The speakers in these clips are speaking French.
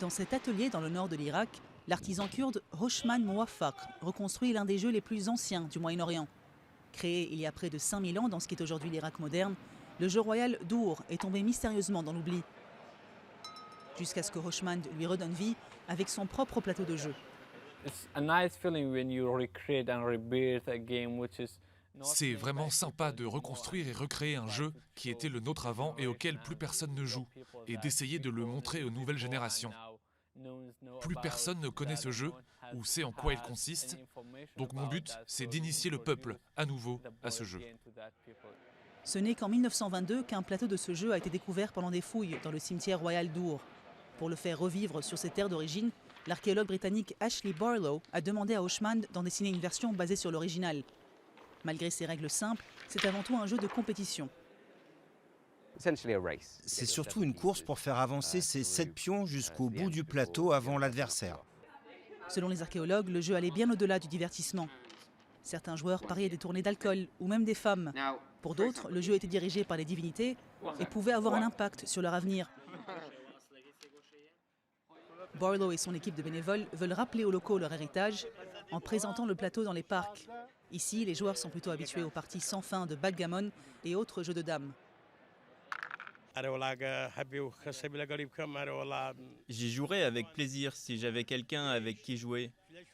Dans cet atelier dans le nord de l'Irak, l'artisan kurde Hoshman Mouafaq reconstruit l'un des jeux les plus anciens du Moyen-Orient. Créé il y a près de 5000 ans dans ce qui est aujourd'hui l'Irak moderne, le jeu royal d'Our est tombé mystérieusement dans l'oubli. Jusqu'à ce que Hoshman lui redonne vie avec son propre plateau de jeu. C'est vraiment sympa de reconstruire et recréer un jeu qui était le nôtre avant et auquel plus personne ne joue, et d'essayer de le montrer aux nouvelles générations. Plus personne ne connaît ce jeu ou sait en quoi il consiste, donc mon but, c'est d'initier le peuple à nouveau à ce jeu. Ce n'est qu'en 1922 qu'un plateau de ce jeu a été découvert pendant des fouilles dans le cimetière royal d'Our. Pour le faire revivre sur ses terres d'origine, l'archéologue britannique Ashley Barlow a demandé à Hoshman d'en dessiner une version basée sur l'original. Malgré ses règles simples, c'est avant tout un jeu de compétition. C'est surtout une course pour faire avancer ces 7 pions jusqu'au bout du plateau avant l'adversaire. Selon les archéologues, le jeu allait bien au-delà du divertissement. Certains joueurs pariaient des tournées d'alcool ou même des femmes. Pour d'autres, le jeu était dirigé par les divinités et pouvait avoir un impact sur leur avenir. Barlow et son équipe de bénévoles veulent rappeler aux locaux leur héritage en présentant le plateau dans les parcs. Ici, les joueurs sont plutôt habitués aux parties sans fin de backgammon et autres jeux de dames. J'y jouerais avec plaisir si j'avais quelqu'un avec qui jouer,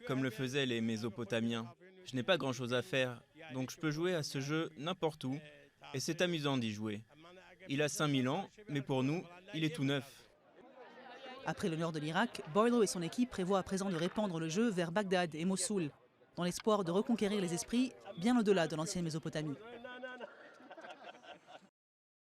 comme le faisaient les Mésopotamiens. Je n'ai pas grand-chose à faire, donc je peux jouer à ce jeu n'importe où, et c'est amusant d'y jouer. Il a 5000 ans, mais pour nous, il est tout neuf. Après le nord de l'Irak, Barlow et son équipe prévoient à présent de répandre le jeu vers Bagdad et Mossoul, dans l'espoir de reconquérir les esprits bien au-delà de l'ancienne Mésopotamie.